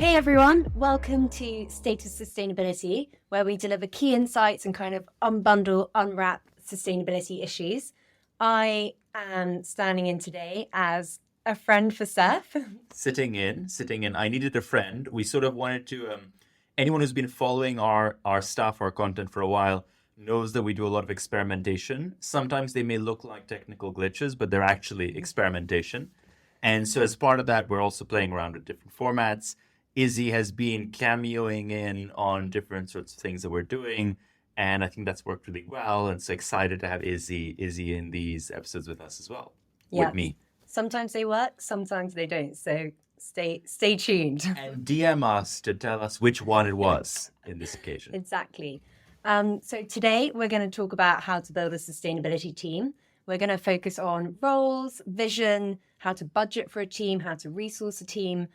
Hey everyone, welcome to State of Sustainability, where we deliver key insights and kind of unbundle, unwrap sustainability issues. I am standing in today as a friend for Seth. Sitting in. I needed a friend. We sort of wanted to, anyone who's been following our stuff, our content for a while, knows that we do a lot of experimentation. Sometimes they may look like technical glitches, but they're actually experimentation. And so as part of that, we're also playing around with different formats. Izzy has been cameoing in on different sorts of things that we're doing. And I think that's worked really well. And so excited to have Izzy in these episodes with us as well. Yeah. With me. Sometimes they work, sometimes they don't. So stay tuned. And DM us to tell us which one it was in this occasion. Exactly. So today we're going to talk about how to build a sustainability team. We're going to focus on roles, vision, how to budget for a team, how to resource a team.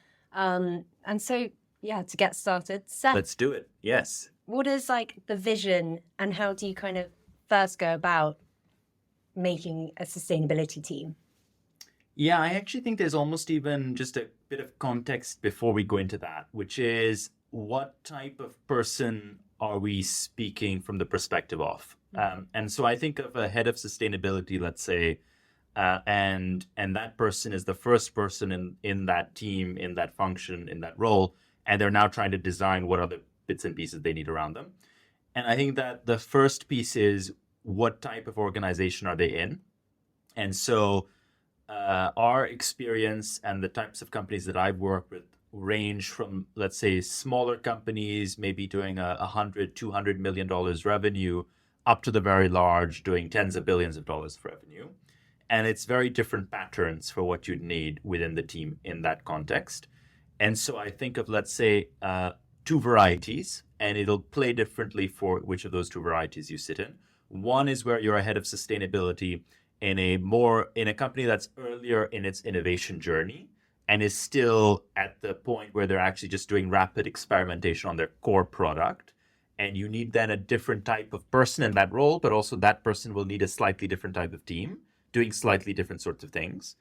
And so, to get started, Seth, Let's do it. Yes. what is like the vision and how do you kind of first go about making a sustainability team? Yeah, I actually think there's almost even just a bit of context before we go into that, which is what type of person are we speaking from the perspective of? And so I think of a head of sustainability, let's say, and that person is the first person in that team, in that function, in that role, and they're now trying to design what other bits and pieces they need around them. And I think that the first piece is what type of organization are they in? And so our experience and the types of companies that I've worked with range from, let's say, smaller companies, maybe doing $100, $200 million revenue, up to the very large, doing tens of billions of dollars of revenue. And it's very different patterns for what you'd need within the team in that context. And so I think of, let's say, two varieties, and it'll play differently for which of those two varieties you sit in. One is where you're a head of sustainability in a company that's earlier in its innovation journey and is still at the point where they're actually just doing rapid experimentation on their core product. And you need then a different type of person in that role, but also that person will need a slightly different type of team doing slightly different sorts of things,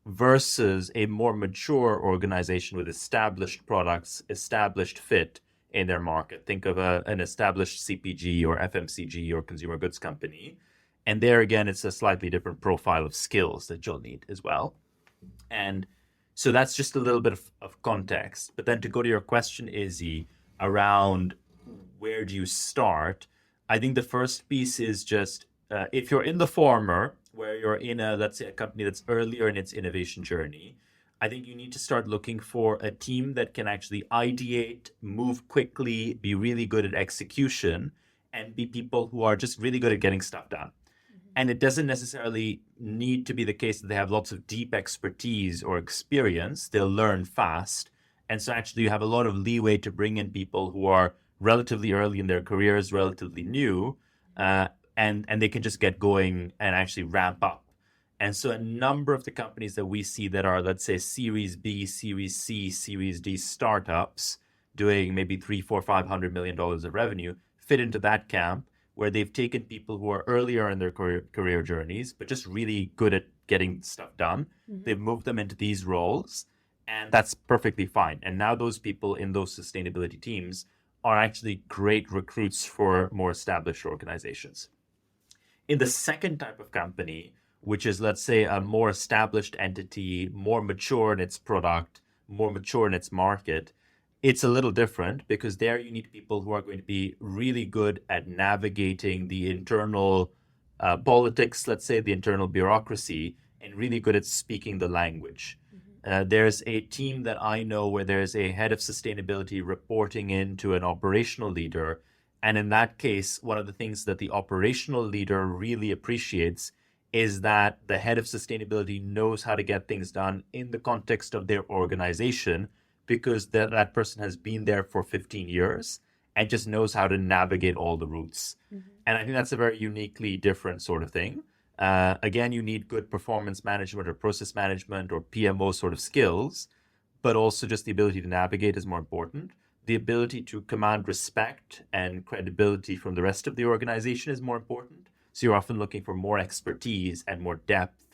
versus a more mature organization with established products, established fit in their market. Think of an established CPG or FMCG or consumer goods company. And there again, it's a slightly different profile of skills that you'll need as well. And so that's just a little bit of context. But then to go to your question, Izzy, around where do you start? I think the first piece is just if you're in the former, where you're in let's say a company that's earlier in its innovation journey, I think you need to start looking for a team that can actually ideate, move quickly, be really good at execution, and be people who are just really good at getting stuff done. And it doesn't necessarily need to be the case that they have lots of deep expertise or experience. They'll learn fast. And so actually you have a lot of leeway to bring in people who are relatively early in their careers, relatively new, and they can just get going and actually ramp up. And so a number of the companies that we see that are, let's say, Series B, Series C, Series D startups doing maybe $300, $400, $500 million of revenue fit into that camp, where they've taken people who are earlier in their career journeys, but just really good at getting stuff done. Mm-hmm. They've moved them into these roles, and that's perfectly fine. And now those people in those sustainability teams are actually great recruits for more established organizations. In the second type of company, which is, let's say, a more established entity, more mature in its product, more mature in its market, it's a little different, because there you need people who are going to be really good at navigating the internal politics, let's say, the internal bureaucracy, and really good at speaking the language. Mm-hmm. There's a team that I know where there's a head of sustainability reporting into an operational leader. And in that case, one of the things that the operational leader really appreciates is that the head of sustainability knows how to get things done in the context of their organization, because that person has been there for 15 years and just knows how to navigate all the routes. Mm-hmm. And I think that's a very uniquely different sort of thing. Again, you need good performance management or process management or PMO sort of skills, but also just the ability to navigate is more important. The ability to command respect and credibility from the rest of the organization is more important. So you're often looking for more expertise and more depth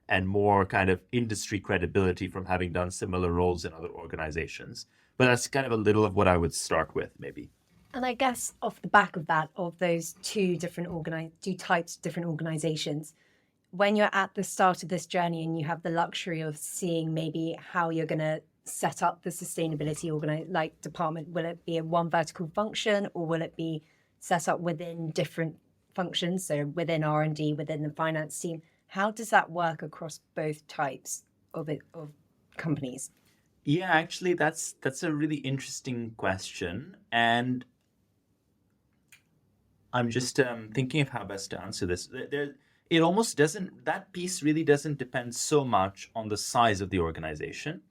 and more kind of industry credibility from having done similar roles in other organizations. But that's kind of a little of what I would start with, maybe. And I guess off the back of that, of those two types of different organizations, when you're at the start of this journey and you have the luxury of seeing maybe how you're going to set up the sustainability department, will it be a one vertical function or will it be set up within different functions? So within R&D, within the finance team, how does that work across both types of companies? Yeah, actually, that's a really interesting question, and I'm just thinking of how best to answer this. It almost doesn't. That piece really doesn't depend so much on the size of the organization,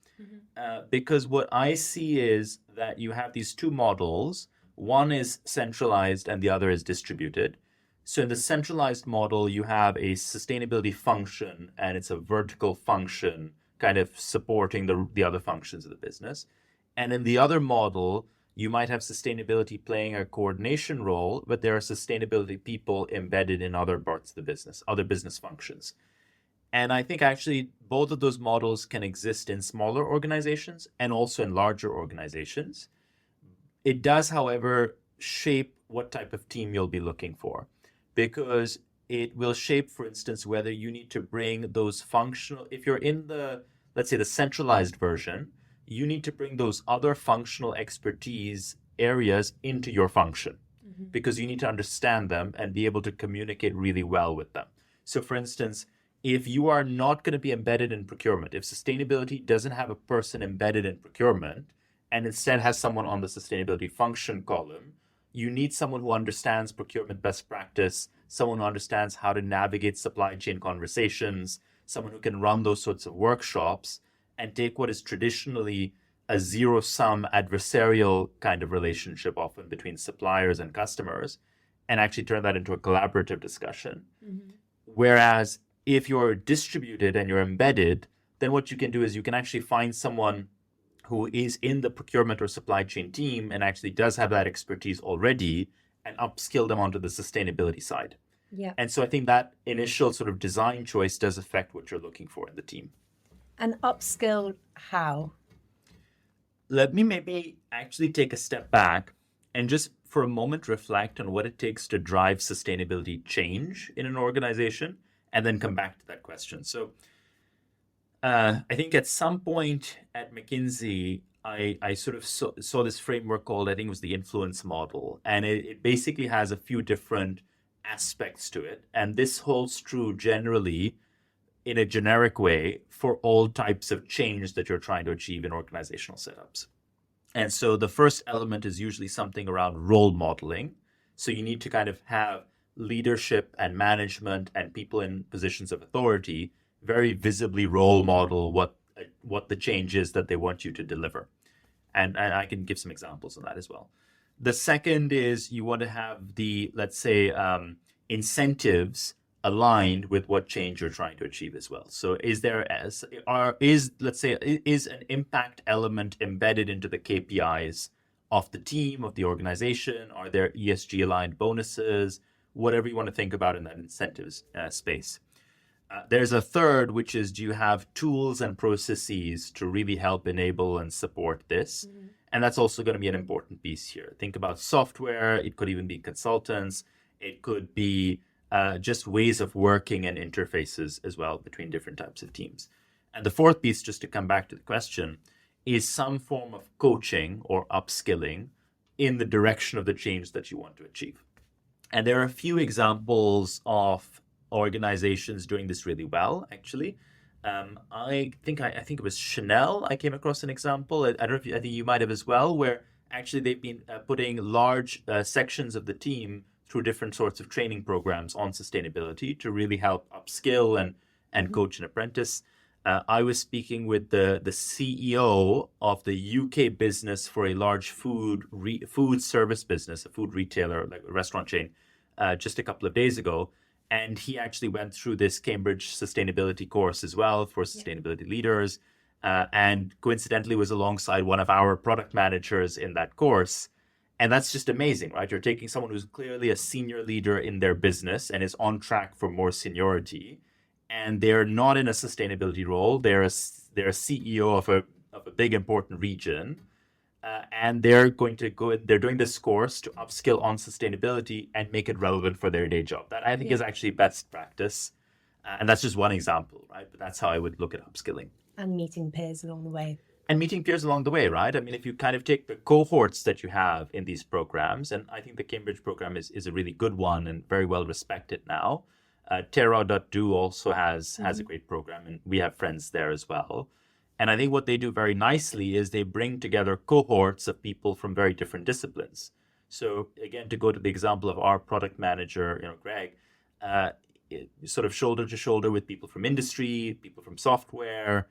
because what I see is that you have these two models. One is centralized, and the other is distributed. So in the centralized model, you have a sustainability function, and it's a vertical function kind of supporting the other functions of the business. And in the other model, you might have sustainability playing a coordination role, but there are sustainability people embedded in other parts of the business, other business functions. And I think actually both of those models can exist in smaller organizations and also in larger organizations. It does, however, shape what type of team you'll be looking for, because it will shape, for instance, whether you need to bring those functional, if you're in the, let's say, the centralized version, you need to bring those other functional expertise areas into your function, because you need to understand them and be able to communicate really well with them. So, for instance, if you are not going to be embedded in procurement, if sustainability doesn't have a person embedded in procurement and instead has someone on the sustainability function column, you need someone who understands procurement best practice, someone who understands how to navigate supply chain conversations, someone who can run those sorts of workshops and take what is traditionally a zero-sum adversarial kind of relationship, often between suppliers and customers, and actually turn that into a collaborative discussion. Whereas if you're distributed and you're embedded, then what you can do is you can actually find someone who is in the procurement or supply chain team and actually does have that expertise already and upskill them onto the sustainability side. Yeah. And so I think that initial sort of design choice does affect what you're looking for in the team. And upskill how? Let me maybe actually take a step back and just for a moment reflect on what it takes to drive sustainability change in an organization and then come back to that question. So I think at some point at McKinsey, I sort of saw this framework called, I think it was the influence model. And it basically has a few different aspects to it. And this holds true generally in a generic way for all types of change that you're trying to achieve in organizational setups. And so the first element is usually something around role modeling. So you need to kind of have leadership and management and people in positions of authority very visibly role model what the change is that they want you to deliver. And I can give some examples of that as well. The second is you want to have the, let's say, incentives aligned with what change you're trying to achieve as well. So is an impact element embedded into the KPIs of the team, of the organization? Are there ESG aligned bonuses? Whatever you want to think about in that incentives space. There's a third, which is, do you have tools and processes to really help enable and support this? And that's also going to be an important piece here. Think about software. It could even be consultants. It could be just ways of working and interfaces as well between different types of teams. And the fourth piece, just to come back to the question, is some form of coaching or upskilling in the direction of the change that you want to achieve. And there are a few examples of organizations doing this really well, actually. I think it was Chanel. I came across an example. I don't know if I think you might have as well, where actually they've been putting large sections of the team through different sorts of training programs on sustainability to really help upskill and coach an apprentice. I was speaking with the CEO of the UK business for a large food service business, a food retailer, like a restaurant chain, just a couple of days ago. And he actually went through this Cambridge sustainability course as well for sustainability leaders, and coincidentally was alongside one of our product managers in that course. And that's just amazing, right? You're taking someone who's clearly a senior leader in their business and is on track for more seniority, and they're not in a sustainability role. They're a CEO of a big important region, and they're going to go. They're doing this course to upskill on sustainability and make it relevant for their day job. That I think is actually best practice, and that's just one example, right? But that's how I would look at upskilling. And meeting peers along the way. And meeting peers along the way, right? I mean, if you kind of take the cohorts that you have in these programs, and I think the Cambridge program is a really good one and very well respected now. Terra.do also has a great program, and we have friends there as well. And I think what they do very nicely is they bring together cohorts of people from very different disciplines. So again, to go to the example of our product manager, Greg, sort of shoulder to shoulder with people from industry, people from software.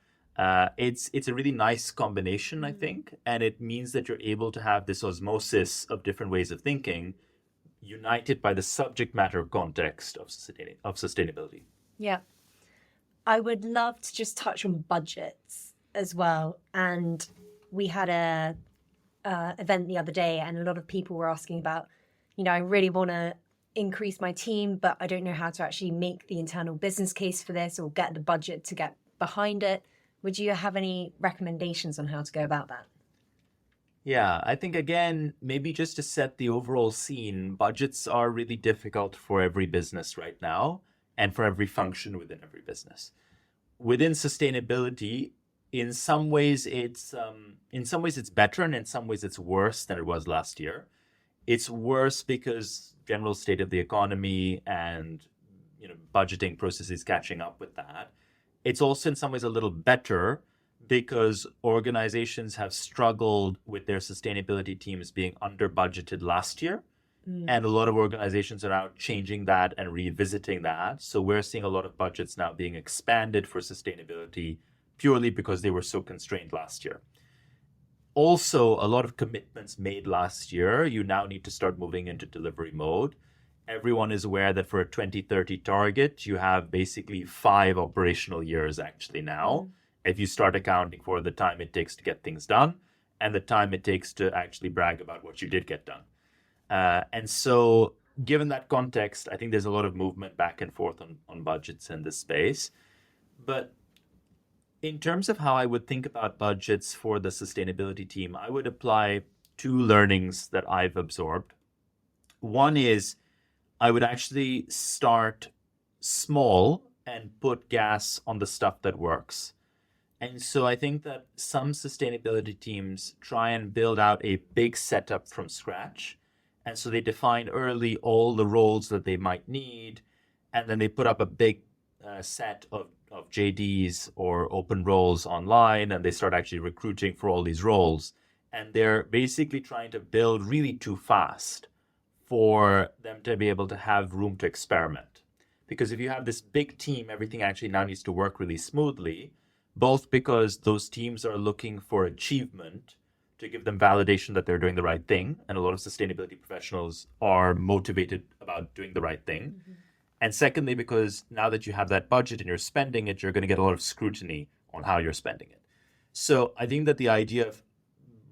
It's a really nice combination, I think, and it means that you're able to have this osmosis of different ways of thinking, united by the subject matter context of sustainability. Yeah, I would love to just touch on budgets as well. And we had a event the other day, and a lot of people were asking about, I really want to increase my team, but I don't know how to actually make the internal business case for this or get the budget to get behind it. Would you have any recommendations on how to go about that? Yeah, I think, again, maybe just to set the overall scene, budgets are really difficult for every business right now and for every function within every business. Within sustainability, in some ways it's better, and in some ways it's worse than it was last year. It's worse because general state of the economy and budgeting processes catching up with that. It's also in some ways a little better because organizations have struggled with their sustainability teams being under budgeted last year. And a lot of organizations are now changing that and revisiting that. So we're seeing a lot of budgets now being expanded for sustainability purely because they were so constrained last year. Also, a lot of commitments made last year, you now need to start moving into delivery mode. Everyone is aware that for a 2030 target, you have basically 5 operational years actually now. If you start accounting for the time it takes to get things done and the time it takes to actually brag about what you did get done. And so given that context, I think there's a lot of movement back and forth on budgets in this space. But in terms of how I would think about budgets for the sustainability team, I would apply 2 learnings that I've absorbed. One is I would actually start small and put gas on the stuff that works. And so I think that some sustainability teams try and build out a big setup from scratch. And so they define early all the roles that they might need. And then they put up a big set of JDs or open roles online, and they start actually recruiting for all these roles. And they're basically trying to build really too fast for them to be able to have room to experiment. Because if you have this big team, everything actually now needs to work really smoothly, both because those teams are looking for achievement to give them validation that they're doing the right thing. And a lot of sustainability professionals are motivated about doing the right thing. And secondly, because now that you have that budget and you're spending it, you're going to get a lot of scrutiny on how you're spending it. So I think that the idea of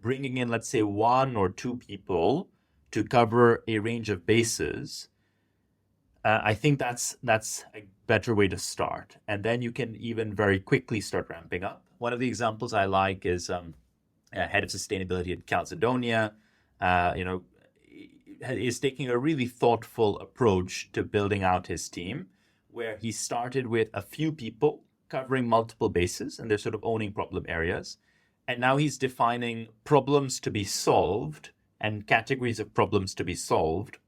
bringing in, let's say, 1 or 2 people to cover a range of bases, I think that's a better way to start. And then you can even very quickly start ramping up. One of the examples I like is head of sustainability at Calzedonia, is taking a really thoughtful approach to building out his team, where he started with a few people covering multiple bases, and they're sort of owning problem areas. And now he's defining problems to be solved and categories of problems to be solved,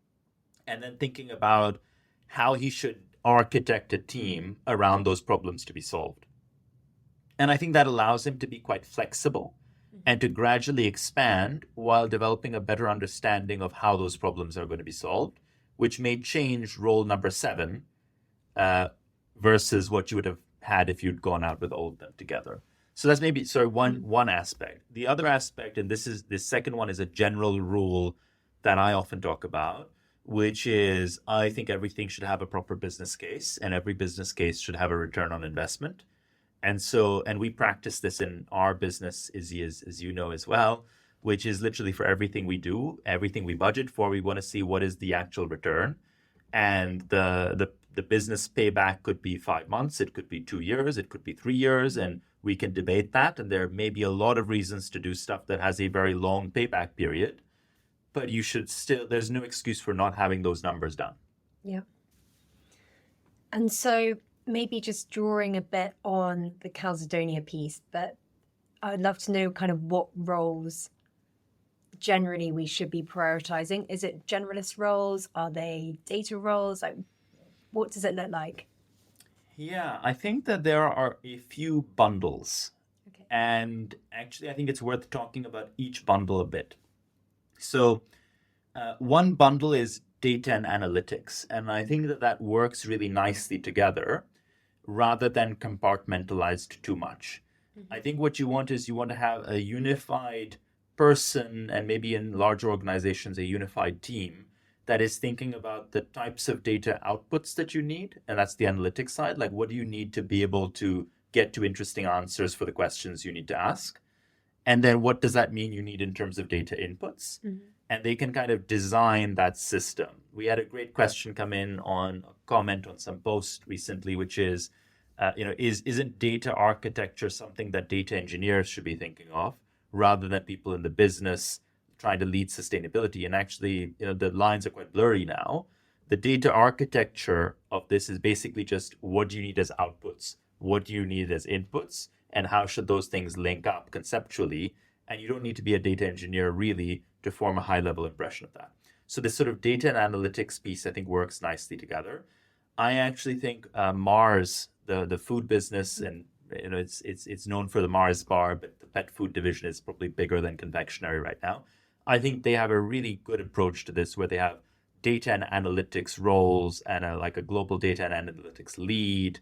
and then thinking about how he should architect a team around those problems to be solved. And I think that allows him to be quite flexible and to gradually expand while developing a better understanding of how those problems are going to be solved, which may change role number 7 versus what you would have had if you'd gone out with all of them together. So that's maybe one aspect. The other aspect, and this second one, is a general rule that I often talk about, which is I think everything should have a proper business case, and every business case should have a return on investment. And we practice this in our business, Izzy, as you know as well, which is literally for everything we do, everything we budget for, we want to see what is the actual return. And the the business payback could be 5 months, it could be 2 years, it could be 3 years, and we can debate that. And there may be a lot of reasons to do stuff that has a very long payback period, but you should still, there's no excuse for not having those numbers done. Yeah. And so maybe just drawing a bit on the Calzedonia piece, but I'd love to know kind of what roles generally we should be prioritizing. Is it generalist roles? Are they data roles? Like, what does it look like? Yeah, I think that there are a few bundles. Okay. And actually, I think it's worth talking about each bundle a bit. So, one bundle is data and analytics. And I think that that works really nicely together rather than compartmentalized too much. I think what you want is you want to have a unified person, and maybe in larger organizations, a unified team that is thinking about the types of data outputs that you need. And that's the analytics side. Like, what do you need to be able to get to interesting answers for the questions you need to ask? And then what does that mean you need in terms of data inputs? And they can kind of design that system. We had a great question come in on a comment on some post recently, which is, isn't data architecture something that data engineers should be thinking of rather than people in the business trying to lead sustainability? And actually, the lines are quite blurry now. The data architecture of this is basically just what do you need as outputs? What do you need as inputs? And how should those things link up conceptually? And you don't need to be a data engineer really to form a high level impression of that. So this sort of data and analytics piece, I think, works nicely together. I actually think Mars, the food business, and it's known for the Mars bar, but the pet food division is probably bigger than confectionery right now. I think they have a really good approach to this, where they have data and analytics roles and a global data and analytics lead,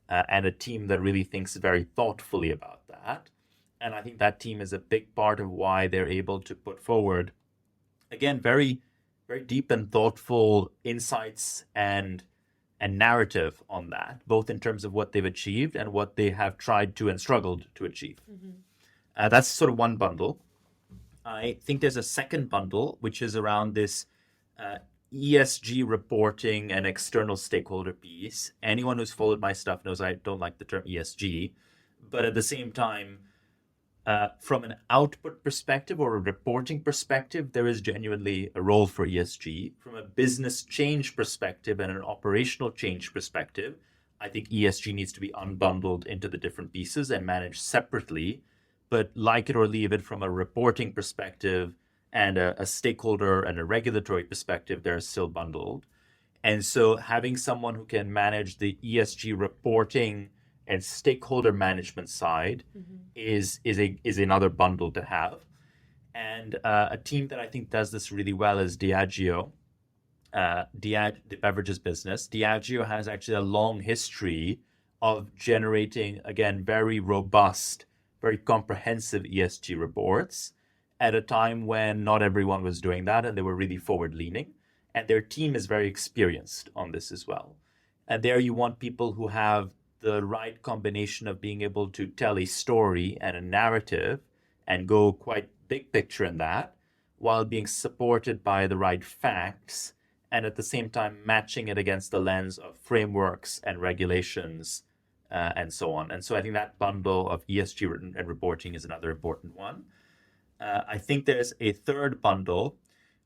and a team that really thinks very thoughtfully about that. And I think that team is a big part of why they're able to put forward, again, very, very deep and thoughtful insights and narrative on that, both in terms of what they've achieved and what they have tried to and struggled to achieve. That's sort of one bundle. I think there's a second bundle, which is around this ESG reporting and external stakeholder piece. Anyone who's followed my stuff knows I don't like the term ESG, but at the same time, from an output perspective or a reporting perspective, there is genuinely a role for ESG. From a business change perspective and an operational change perspective, I think ESG needs to be unbundled into the different pieces and managed separately. But like it or leave it, from a reporting perspective and a stakeholder and a regulatory perspective, they're still bundled. And so having someone who can manage the ESG reporting and stakeholder management side is another bundle to have. And a team that I think does this really well is Diageo, the beverages business. Diageo has actually a long history of generating, again, very robust, very comprehensive ESG reports at a time when not everyone was doing that, and they were really forward-leaning. And their team is very experienced on this as well. And there you want people who have the right combination of being able to tell a story and a narrative and go quite big picture in that, while being supported by the right facts, and at the same time matching it against the lens of frameworks and regulations and so on. And so I think that bundle of ESG written and reporting is another important one. I think there's a third bundle,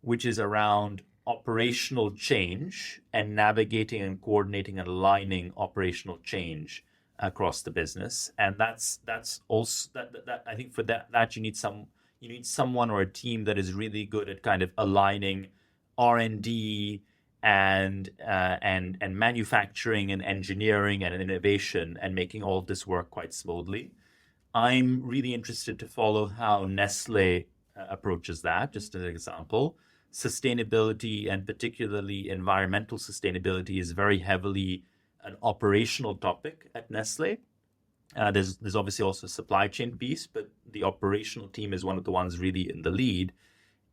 which is around operational change and navigating and coordinating and aligning operational change across the business. And that's also that I think for that you need someone or a team that is really good at kind of aligning R&D and manufacturing and engineering and innovation and making all of this work quite smoothly. I'm really interested to follow how Nestle approaches that, just as an example. Sustainability, and particularly environmental sustainability, is very heavily an operational topic at Nestle. There's obviously also a supply chain piece, but the operational team is one of the ones really in the lead.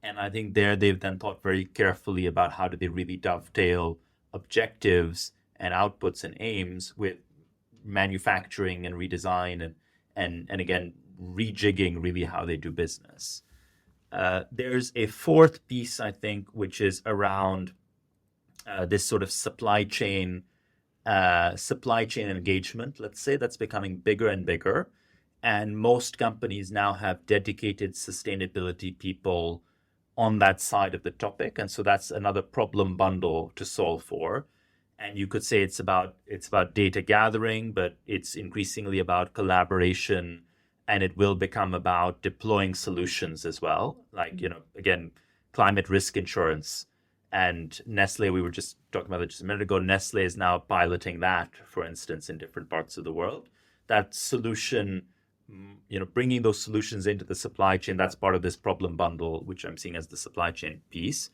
And I think there they've then thought very carefully about how do they really dovetail objectives and outputs and aims with manufacturing and redesign and again, rejigging really how they do business. There's a fourth piece, I think, which is around this sort of supply chain supply chain engagement, let's say, that's becoming bigger and bigger. And most companies now have dedicated sustainability people on that side of the topic. And so that's another problem bundle to solve for. And you could say it's about data gathering, but it's increasingly about collaboration, and it will become about deploying solutions as well. Like, again, climate risk insurance. And Nestle, we were just talking about it just a minute ago. Nestle is now piloting that, for instance, in different parts of the world. That solution, bringing those solutions into the supply chain, that's part of this problem bundle, which I'm seeing as the supply chain piece.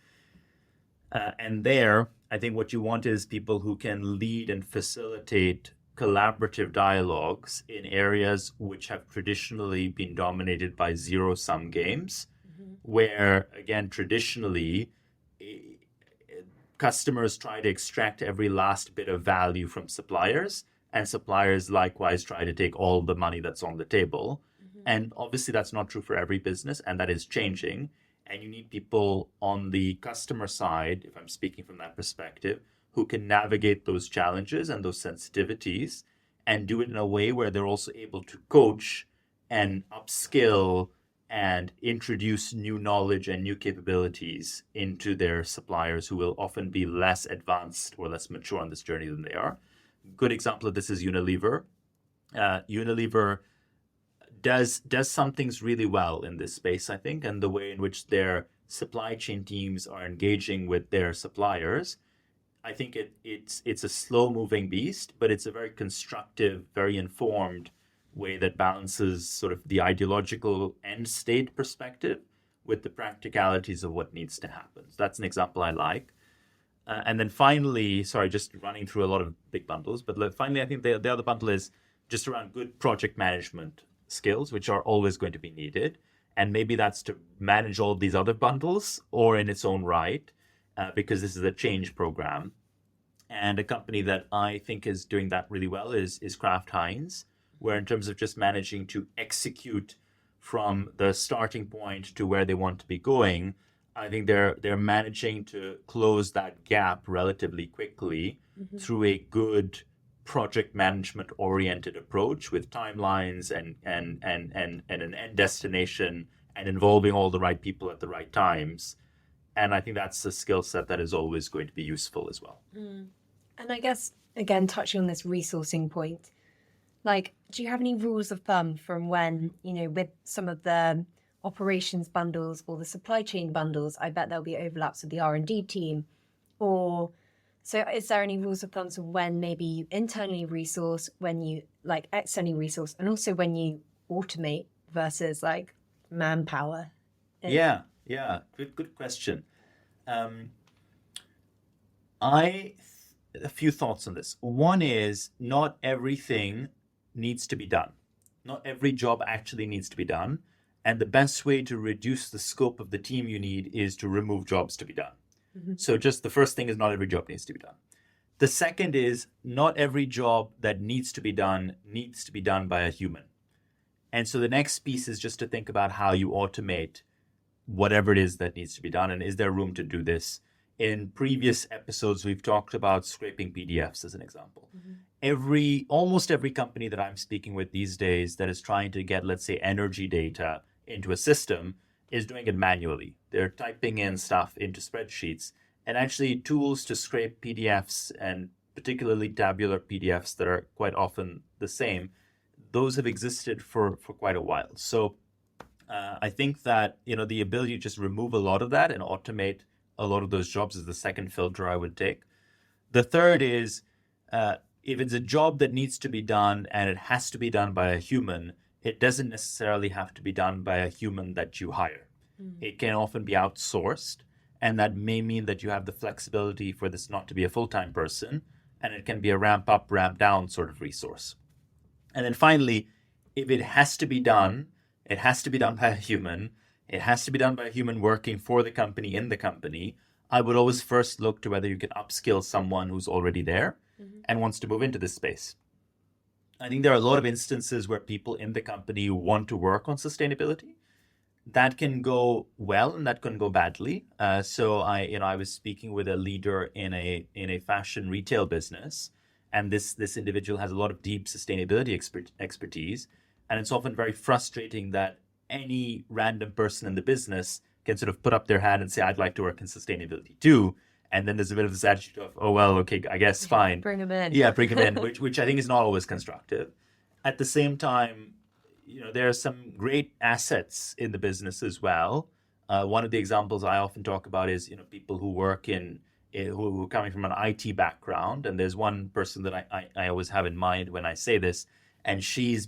And there, I think what you want is people who can lead and facilitate collaborative dialogues in areas which have traditionally been dominated by zero-sum games, where, again, traditionally, customers try to extract every last bit of value from suppliers, and suppliers likewise try to take all the money that's on the table. And obviously that's not true for every business, and that is changing. And you need people on the customer side, if I'm speaking from that perspective, who can navigate those challenges and those sensitivities and do it in a way where they're also able to coach and upskill and introduce new knowledge and new capabilities into their suppliers, who will often be less advanced or less mature on this journey than they are. Good example of this is Unilever. Unilever does some things really well in this space, I think, and the way in which their supply chain teams are engaging with their suppliers. I think it's a slow-moving beast, but it's a very constructive, very informed way that balances sort of the ideological end state perspective with the practicalities of what needs to happen. So that's an example I like. And then finally, sorry, just running through a lot of big bundles, but finally, I think the other bundle is just around good project management skills, which are always going to be needed. And maybe that's to manage all of these other bundles or in its own right, because this is a change program. And a company that I think is doing that really well is Kraft Heinz, where in terms of just managing to execute from the starting point to where they want to be going, I think they're managing to close that gap relatively quickly through a good project management oriented approach with timelines and an end destination and involving all the right people at the right times. And I think that's a skill set that is always going to be useful as well. And I guess, again, touching on this resourcing point, like, do you have any rules of thumb from when, with some of the operations bundles or the supply chain bundles, I bet there'll be overlaps with the R&D team? Or so is there any rules of thumb of when maybe you internally resource, when you externally resource, and also when you automate versus manpower? Yeah. Good question. A few thoughts on this. One is, not everything needs to be done. Not every job actually needs to be done. And the best way to reduce the scope of the team you need is to remove jobs to be done. So just the first thing is, not every job needs to be done. The second is, not every job that needs to be done by a human. And so the next piece is just to think about how you automate whatever it is that needs to be done. And is there room to do this? In previous episodes, we've talked about scraping PDFs as an example. Almost every company that I'm speaking with these days that is trying to get, let's say, energy data into a system is doing it manually. They're typing in stuff into spreadsheets, and actually tools to scrape PDFs, and particularly tabular PDFs that are quite often the same, those have existed for quite a while. So I think that, the ability to just remove a lot of that and automate a lot of those jobs is the second filter I would take. The third is, if it's a job that needs to be done and it has to be done by a human, it doesn't necessarily have to be done by a human that you hire. It can often be outsourced, and that may mean that you have the flexibility for this not to be a full-time person, and it can be a ramp up, ramp down sort of resource. And then finally, if it has to be done, it has to be done by a human. It has to be done by a human working for the company, in the company. I would always first look to whether you can upskill someone who's already there and wants to move into this space. I think there are a lot of instances where people in the company want to work on sustainability. That can go well and that can go badly. So I was speaking with a leader in a fashion retail business, and this individual has a lot of deep sustainability expertise, and it's often very frustrating that any random person in the business can sort of put up their hand and say, I'd like to work in sustainability too. And then there's a bit of this attitude of, oh, well, okay, I guess fine. Bring them in. Yeah, bring them in, which I think is not always constructive. At the same time, there are some great assets in the business as well. One of the examples I often talk about is, people who work who are coming from an IT background. And there's one person that I always have in mind when I say this. And she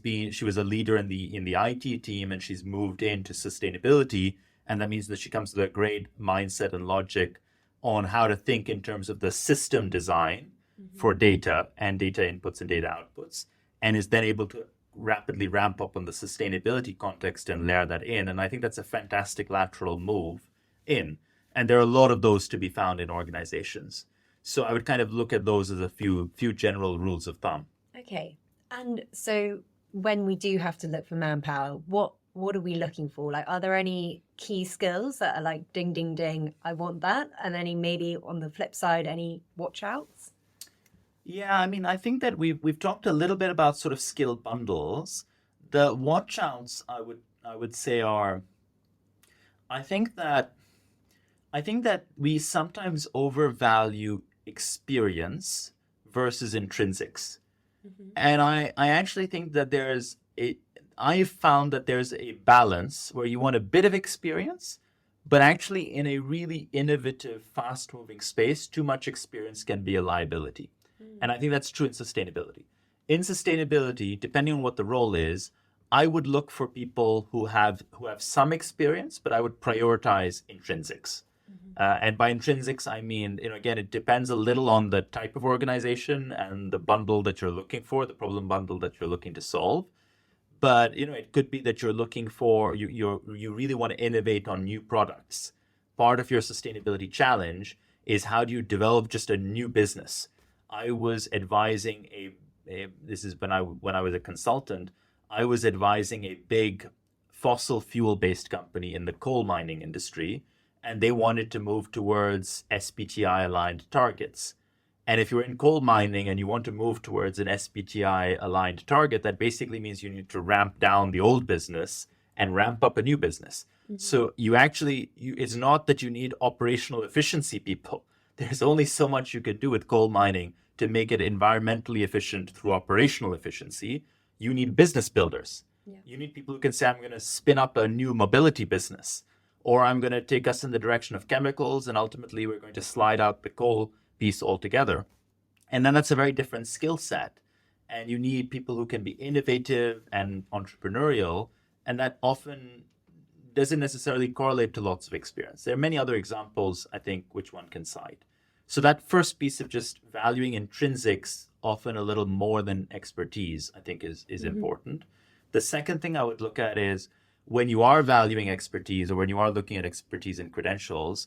was a leader in the IT team, and she's moved into sustainability. And that means that she comes with a great mindset and logic on how to think in terms of the system design for data and data inputs and data outputs, and is then able to rapidly ramp up on the sustainability context and layer that in. And I think that's a fantastic lateral move in. And there are a lot of those to be found in organizations. So I would kind of look at those as a few general rules of thumb. Okay. And so when we do have to look for manpower, what are we looking for? Like, are there any key skills that are like, ding, ding, ding, I want that? And any, maybe on the flip side, any watch outs? Yeah, I mean, I think that we've talked a little bit about sort of skill bundles. The watch outs I would say are, I think that we sometimes overvalue experience versus intrinsics. And I actually think that I've found that there's a balance where you want a bit of experience, but actually in a really innovative, fast-moving space, too much experience can be a liability. And I think that's true in sustainability. In sustainability, depending on what the role is, I would look for people who have some experience, but I would prioritize intrinsics. And by intrinsics, I mean, again, it depends a little on the type of organization and the bundle that you're looking for, the problem bundle that you're looking to solve. But, it could be that you're looking for, you really want to innovate on new products. Part of your sustainability challenge is how do you develop just a new business? I was advising this is when I was a consultant, I was advising a big fossil fuel-based company in the coal mining industry, and they wanted to move towards SBTI-aligned targets. And if you're in coal mining and you want to move towards an SBTI-aligned target, that basically means you need to ramp down the old business and ramp up a new business. So it's not that you need operational efficiency people. There's only so much you can do with coal mining to make it environmentally efficient through operational efficiency. You need business builders. Yeah. You need people who can say, I'm going to spin up a new mobility business, or I'm going to take us in the direction of chemicals, and ultimately we're going to slide out the coal piece altogether. And then that's a very different skill set. And you need people who can be innovative and entrepreneurial, and that often doesn't necessarily correlate to lots of experience. There are many other examples, I think, which one can cite. So that first piece of just valuing intrinsics, often a little more than expertise, I think is important. The second thing I would look at is when you are valuing expertise or when you are looking at expertise and credentials,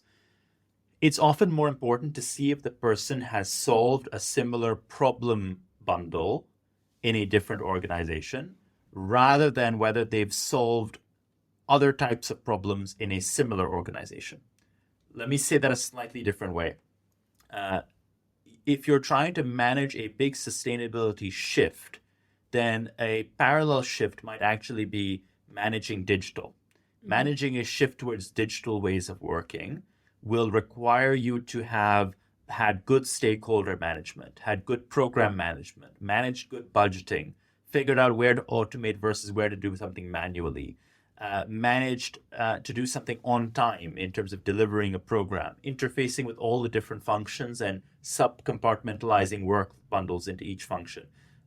it's often more important to see if the person has solved a similar problem bundle in a different organization rather than whether they've solved other types of problems in a similar organization. Let me say that a slightly different way. If you're trying to manage a big sustainability shift, then a parallel shift might actually be managing digital. Managing a shift towards digital ways of working will require you to have had good stakeholder management, had good program management, managed good budgeting, figured out where to automate versus where to do something manually, managed to do something on time in terms of delivering a program, interfacing with all the different functions and sub-compartmentalizing work bundles into each function.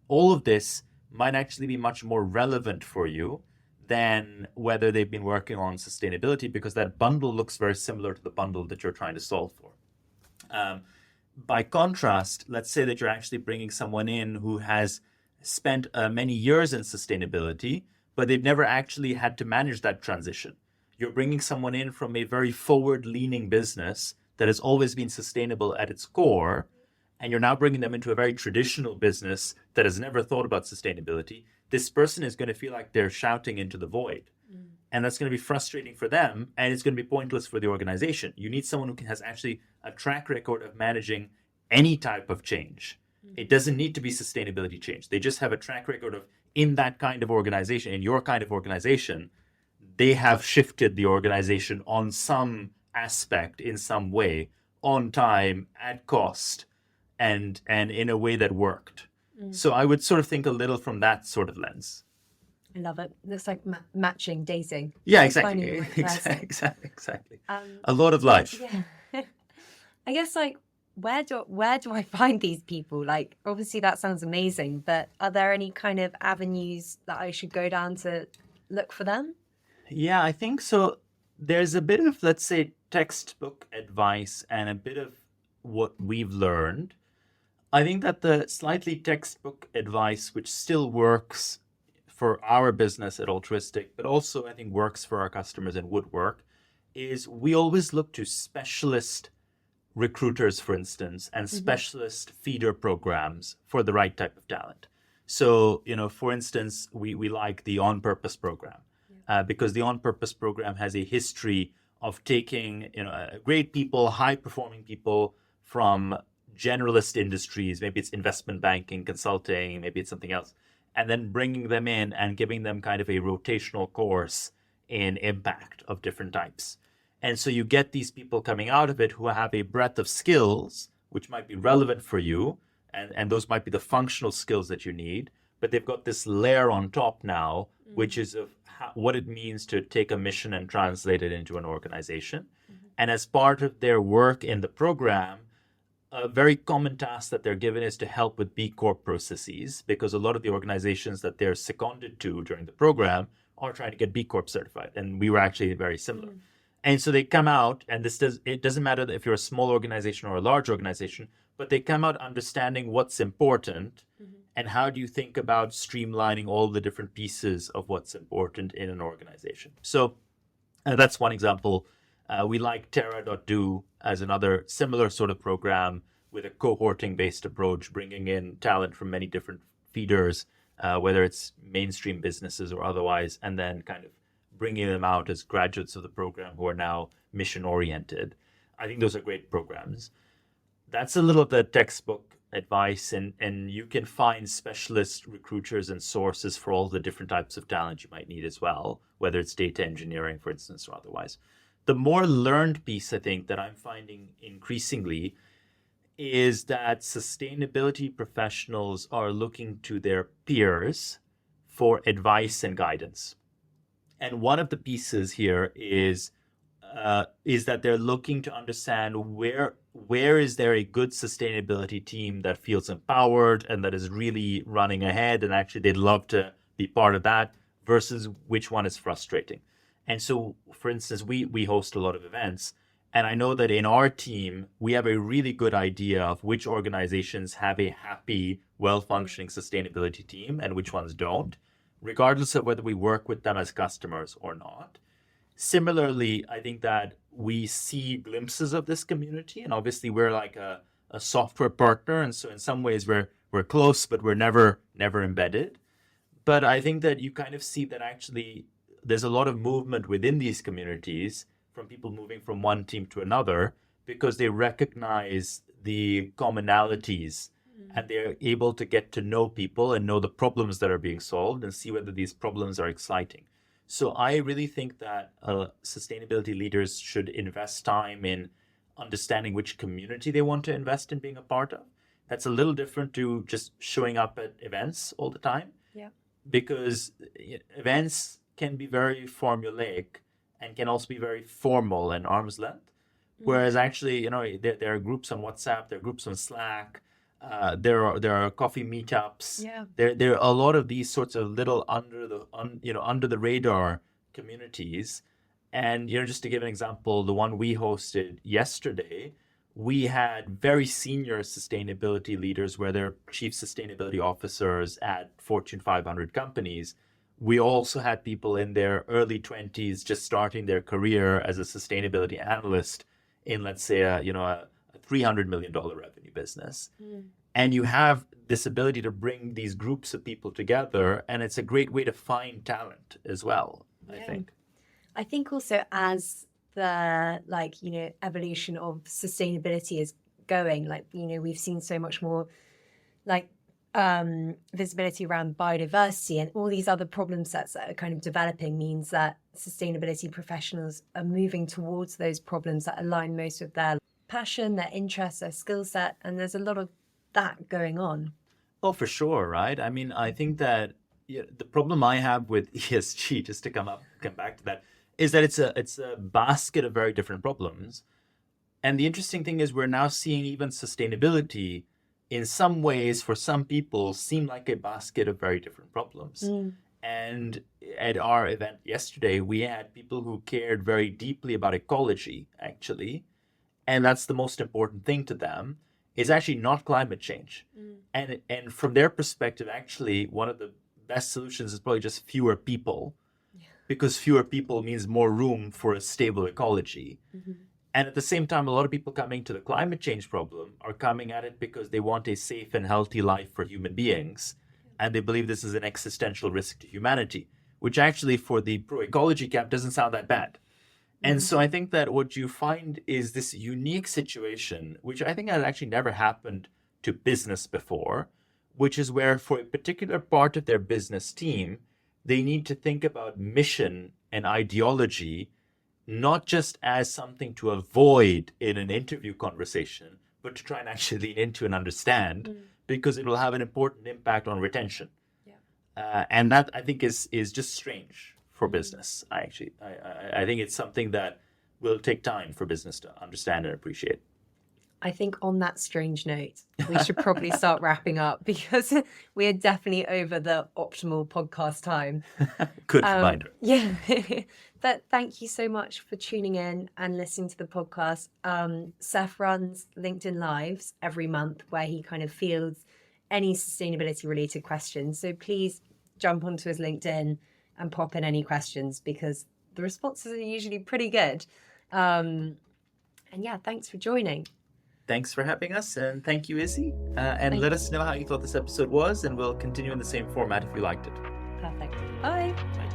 All of this might actually be much more relevant for you than whether they've been working on sustainability, because that bundle looks very similar to the bundle that you're trying to solve for. By contrast, let's say that you're actually bringing someone in who has spent many years in sustainability, but they've never actually had to manage that transition. You're bringing someone in from a very forward-leaning business that has always been sustainable at its core, and you're now bringing them into a very traditional business that has never thought about sustainability. This person is going to feel like they're shouting into the void. And that's going to be frustrating for them, and it's going to be pointless for the organization. You need someone who has actually a track record of managing any type of change. It doesn't need to be sustainability change. They just have a track record of, in that kind of organization, in your kind of organization, they have shifted the organization on some aspect in some way, on time, at cost, and in a way that worked. So I would sort of think a little from that sort of lens. I love it. It's like matching, dating. Yeah, Finding the exactly. right person. Exactly. A lot of life. Yeah. I guess like where do I find these people? Like obviously that sounds amazing, but are there any kind of avenues that I should go down to look for them? Yeah, I think so. There's a bit of, let's say, textbook advice and a bit of what we've learned. I think that the slightly textbook advice, which still works for our business at Altruistic, but also I think works for our customers and would work, is we always look to specialist recruiters, for instance, and specialist feeder programs for the right type of talent. So, for instance, we like the On Purpose program because the On Purpose program has a history of taking, great people, high performing people from generalist industries, maybe it's investment banking, consulting, maybe it's something else, and then bringing them in and giving them kind of a rotational course in impact of different types. And so you get these people coming out of it who have a breadth of skills, which might be relevant for you, and those might be the functional skills that you need, but they've got this layer on top now, which is of what it means to take a mission and translate it into an organization. And as part of their work in the program, a very common task that they're given is to help with B Corp processes, because a lot of the organizations that they're seconded to during the program are trying to get B Corp certified. And we were actually very similar. And so they come out, and it doesn't matter if you're a small organization or a large organization, but they come out understanding what's important and how do you think about streamlining all the different pieces of what's important in an organization. So that's one example. We like Terra.do as another similar sort of program with a cohorting-based approach, bringing in talent from many different feeders, whether it's mainstream businesses or otherwise, and then kind of bringing them out as graduates of the program who are now mission-oriented. I think those are great programs. That's a little of the textbook advice, and you can find specialist recruiters and sources for all the different types of talent you might need as well, whether it's data engineering, for instance, or otherwise. The more learned piece, I think, that I'm finding increasingly is that sustainability professionals are looking to their peers for advice and guidance. And one of the pieces here is that they're looking to understand where is there a good sustainability team that feels empowered and that is really running ahead, and actually they'd love to be part of that, versus which one is frustrating. And so, for instance, we host a lot of events, and I know that in our team, we have a really good idea of which organizations have a happy, well-functioning sustainability team and which ones don't, regardless of whether we work with them as customers or not. Similarly, I think that we see glimpses of this community, and obviously we're like a software partner, and so in some ways we're close, but we're never embedded. But I think that you kind of see that actually there's a lot of movement within these communities from people moving from one team to another because they recognize the commonalities and they're able to get to know people and know the problems that are being solved and see whether these problems are exciting. So I really think that sustainability leaders should invest time in understanding which community they want to invest in being a part of. That's a little different to just showing up at events all the time. Yeah. Because events can be very formulaic and can also be very formal and arm's length. Whereas actually, there are groups on WhatsApp, there are groups on Slack, there are coffee meetups. Yeah. There are a lot of these sorts of little under the radar communities. And just to give an example, the one we hosted yesterday, we had very senior sustainability leaders, where they're chief sustainability officers at Fortune 500 companies. We also had people in their early 20s just starting their career as a sustainability analyst in, let's say, a $300 million revenue business. And you have this ability to bring these groups of people together, and it's a great way to find talent as well, I think. I think also as the evolution of sustainability is going, we've seen so much more like visibility around biodiversity and all these other problem sets that are kind of developing means that sustainability professionals are moving towards those problems that align most with their passion, their interests, their skill set. And there's a lot of that going on. Oh, for sure, right? I mean, I think that the problem I have with ESG, just to come back to that, is that it's a basket of very different problems. And the interesting thing is we're now seeing even sustainability in some ways, for some people, seem like a basket of very different problems. And at our event yesterday, we had people who cared very deeply about ecology, actually. And that's the most important thing to them, is actually not climate change. And from their perspective, actually, one of the best solutions is probably just fewer people, because fewer people means more room for a stable ecology. And at the same time, a lot of people coming to the climate change problem are coming at it because they want a safe and healthy life for human beings. And they believe this is an existential risk to humanity, which actually for the pro-ecology camp doesn't sound that bad. And so I think that what you find is this unique situation, which I think has actually never happened to business before, which is where for a particular part of their business team, they need to think about mission and ideology not just as something to avoid in an interview conversation, but to try and actually lean into and understand, because it will have an important impact on retention. And that, I think, is just strange for business. I think it's something that will take time for business to understand and appreciate. I think on that strange note, we should probably start wrapping up, because we are definitely over the optimal podcast time. Good reminder. Yeah. But thank you so much for tuning in and listening to the podcast. Seth runs LinkedIn Lives every month where he kind of fields any sustainability related questions. So please jump onto his LinkedIn and pop in any questions, because the responses are usually pretty good. And yeah, thanks for joining. Thanks for having us, and thank you, Izzy. And let us know how you thought this episode was, and we'll continue in the same format if you liked it. Perfect. Bye. Bye.